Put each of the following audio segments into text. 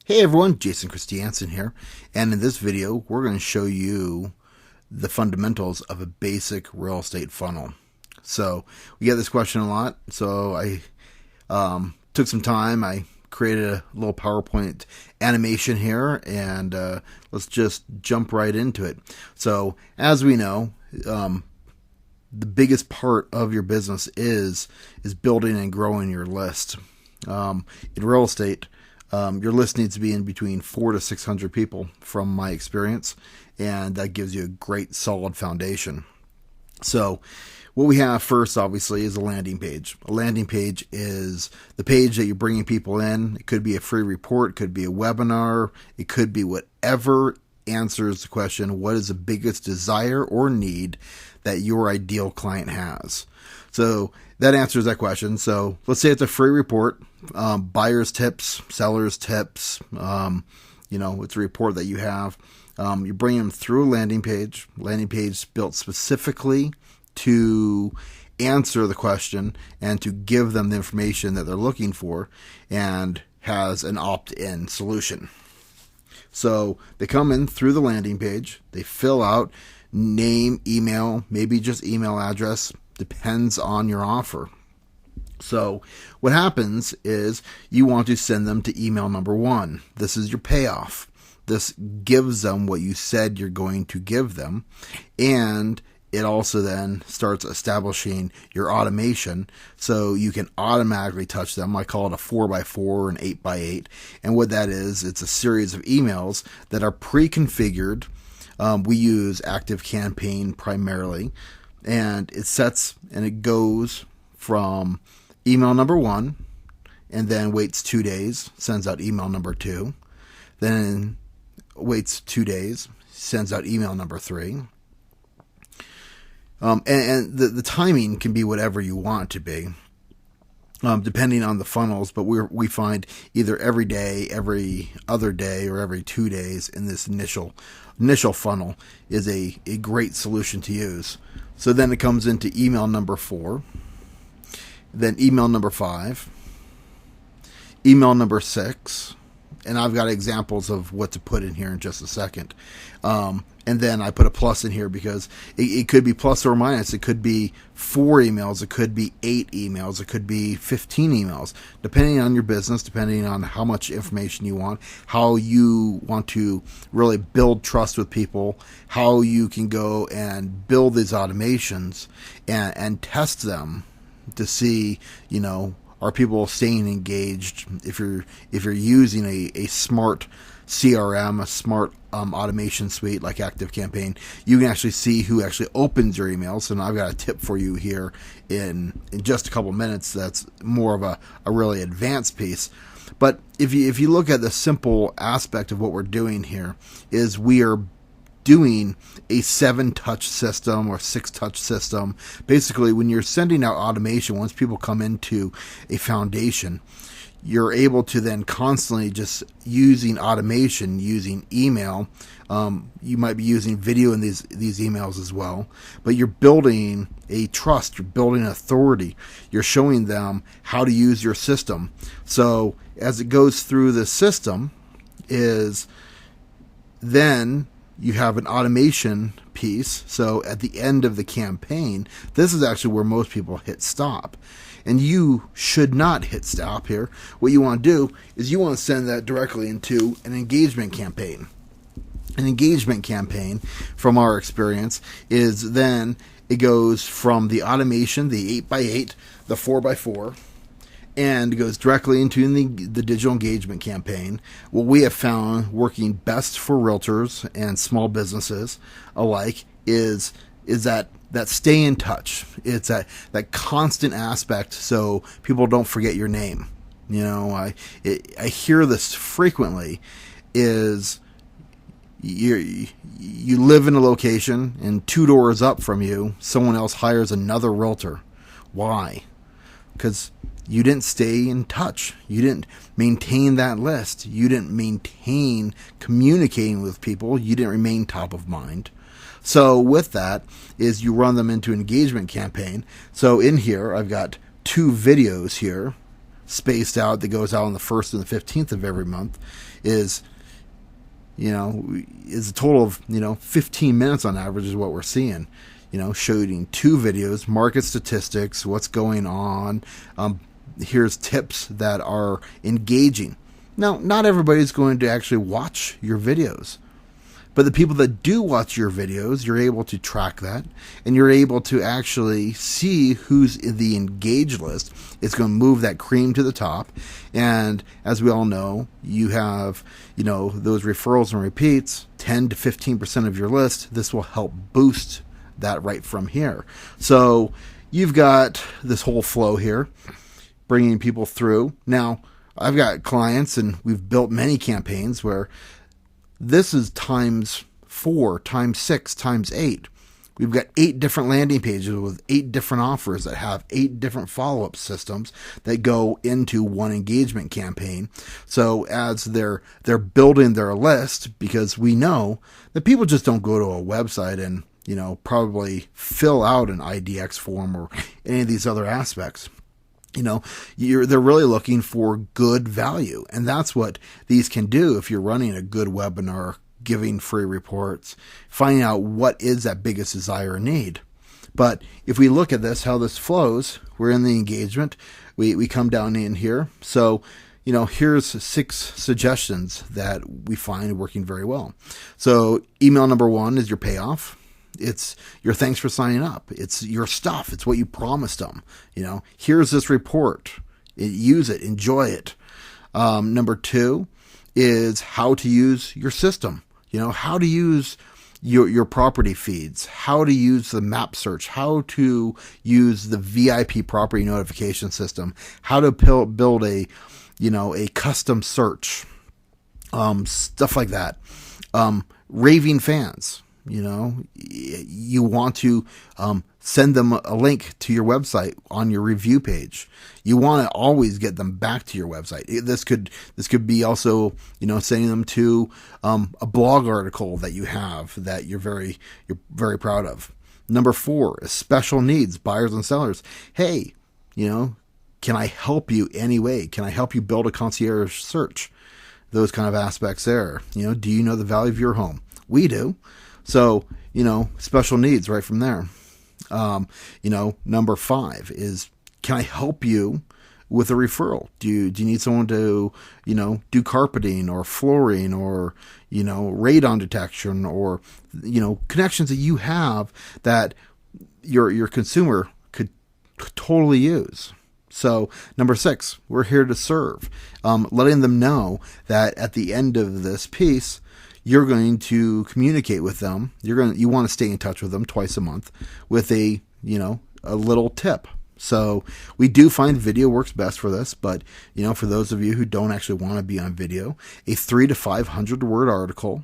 Hey everyone, Jason Christiansen here, and in this video we're going to show you the fundamentals of a basic real estate funnel. So we get this question a lot, so I took some time, I created a little PowerPoint animation here, and let's just jump right into it. So as we know, the biggest part of your business is building and growing your list. In real estate, your list needs to be in between 400 to 600 people from my experience, and that gives you a great solid foundation. So what we have first, obviously, is a landing page. A landing page is the page that you're bringing people in. It could be a free report, it could be a webinar, it could be whatever answers the question, what is the biggest desire or need that your ideal client has? So that answers that question. So let's say it's a free report, buyer's tips, seller's tips. It's a report that you have. You bring them through a landing page built specifically to answer the question and to give them the information that they're looking for, and has an opt-in solution. So they come in through the landing page, they fill out name, email, maybe just email address, depends on your offer. So what happens is you want to send them to email number 1. This is your payoff. This gives them what you said you're going to give them, and it also then starts establishing your automation so you can automatically touch them. I call it a 4x4 or an 8x8. And what that is, it's a series of emails that are pre-configured. We use ActiveCampaign primarily, and it goes from email number 1 and then waits 2 days, sends out email number 2, then waits 2 days, sends out email number 3. And the timing can be whatever you want it to be, depending on the funnels, but we find either every day, every other day, or every 2 days in this initial funnel is a great solution to use. So then it comes into email number 4, then email number 5, email number 6, and I've got examples of what to put in here in just a second. And then I put a plus in here because it could be plus or minus. It could be 4 emails. It could be 8 emails. It could be 15 emails, depending on your business, depending on how much information you want, how you want to really build trust with people, how you can go and build these automations and test them to see, are people staying engaged? If you're using a smart CRM, a smart automation suite like ActiveCampaign, you can actually see who actually opens your emails. And I've got a tip for you here in just a couple minutes. That's more of a really advanced piece. But if you look at the simple aspect of what we're doing here, is we are doing a 7-touch system or 6-touch system. Basically, when you're sending out automation, once people come into a foundation, you're able to then constantly just using automation, using email. You might be using video in these emails as well, but you're building a trust, you're building authority, you're showing them how to use your system. So as it goes through the system, is then you have an automation piece. So at the end of the campaign, this is actually where most people hit stop. And you should not hit stop here. What you want to do is you want to send that directly into an engagement campaign. An engagement campaign, from our experience, is then it goes from the automation, the 8x8, the 4x4, and goes directly into the digital engagement campaign. What we have found working best for realtors and small businesses alike is that stay in touch. It's that constant aspect, so people don't forget your name. I hear this frequently. Is you live in a location, and 2 doors up from you, someone else hires another realtor. Why? Because you didn't stay in touch. You didn't maintain that list. You didn't maintain communicating with people. You didn't remain top of mind. So with that is you run them into an engagement campaign. So in here, I've got 2 videos here spaced out that goes out on the 1st and the 15th of every month is a total of 15 minutes on average is what we're seeing. Showing 2 videos, market statistics, what's going on. Here's tips that are engaging. Now, not everybody's going to actually watch your videos, but the people that do watch your videos, you're able to track that, and you're able to actually see who's in the engaged list. It's going to move that cream to the top, and as we all know, you have those referrals and repeats, 10 to 15% of your list. This will help boost that right from here. So you've got this whole flow here, bringing people through. Now, I've got clients, and we've built many campaigns where this is times 4, times 6, times 8. We've got 8 different landing pages with 8 different offers that have 8 different follow-up systems that go into one engagement campaign. So as they're building their list, because we know that people just don't go to a website and probably fill out an IDX form or any of these other aspects. They're really looking for good value, and that's what these can do if you're running a good webinar, giving free reports, finding out what is that biggest desire and need. But if we look at this, how this flows, we're in the engagement, we come down in here. So here's 6 suggestions that we find working very well. So email number 1 is your payoff. It's your thanks for signing up. It's your stuff. It's what you promised them. Here's this report. Use it. Enjoy it. Number 2 is how to use your system. How to use your property feeds, how to use the map search, how to use the VIP property notification system, how to build a custom search, stuff like that. Raving fans. You want to send them a link to your website on your review page. You want to always get them back to your website. This could be also sending them to a blog article that you have that you're very proud of. Number 4 is special needs, buyers and sellers. Hey, can I help you any way? Can I help you build a concierge search? Those kind of aspects there. Do you know the value of your home? We do. So, special needs right from there. Number 5 is, can I help you with a referral? Do you need someone to, do carpeting or flooring or, radon detection or, connections that you have that your consumer could totally use? So number 6, we're here to serve, letting them know that at the end of this piece, you're going to communicate with them. You want to stay in touch with them twice a month with a little tip. So we do find video works best for this, but for those of you who don't actually want to be on video, a 300 to 500 word article,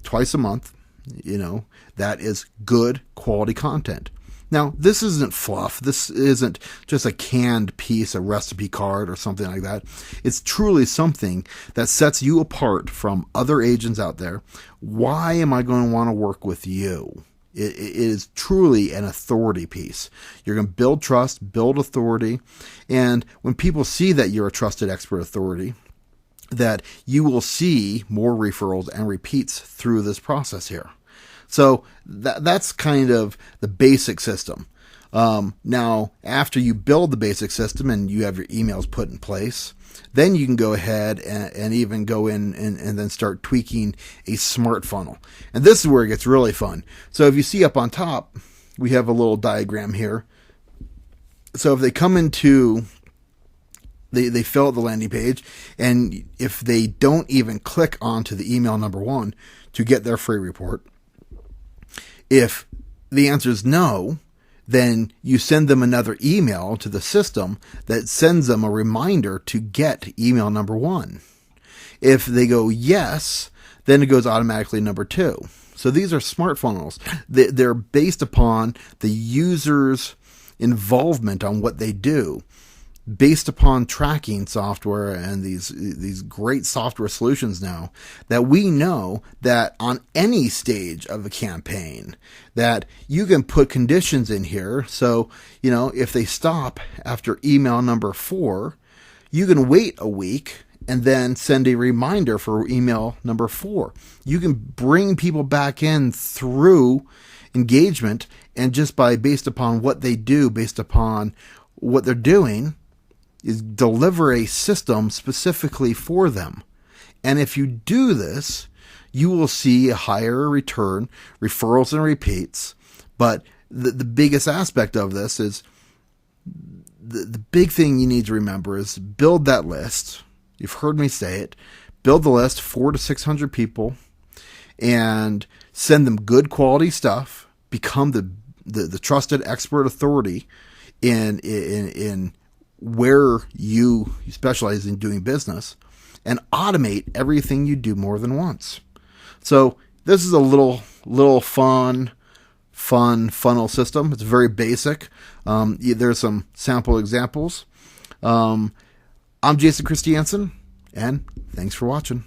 twice a month, that is good quality content. Now, this isn't fluff. This isn't just a canned piece, a recipe card or something like that. It's truly something that sets you apart from other agents out there. Why am I going to want to work with you? It is truly an authority piece. You're going to build trust, build authority, and when people see that you're a trusted expert authority, that you will see more referrals and repeats through this process here. So that's kind of the basic system. Now, after you build the basic system and you have your emails put in place, then you can go ahead and even go in and then start tweaking a smart funnel. And this is where it gets really fun. So if you see up on top, we have a little diagram here. So if they come into, they fill out the landing page, and if they don't even click onto the email number 1 to get their free report, if the answer is no, then you send them another email to the system that sends them a reminder to get email number 1. If they go yes, then it goes automatically number 2. So these are smart funnels. They're based upon the user's involvement on what they do. based upon tracking software and these great software solutions now, that we know that on any stage of a campaign that you can put conditions in here. So, if they stop after email number 4, you can wait a week and then send a reminder for email number 4. You can bring people back in through engagement, and just based upon what they do, based upon what they're doing, is deliver a system specifically for them. And if you do this, you will see a higher return, referrals and repeats. But the biggest aspect of this is the big thing you need to remember is build that list. You've heard me say it. Build the list, 400 to 600 people, and send them good quality stuff. Become the trusted expert authority in where you specialize in doing business, and automate everything you do more than once. So this is a little fun funnel system. It's very basic. There's some sample examples. I'm Jason Christiansen, and thanks for watching.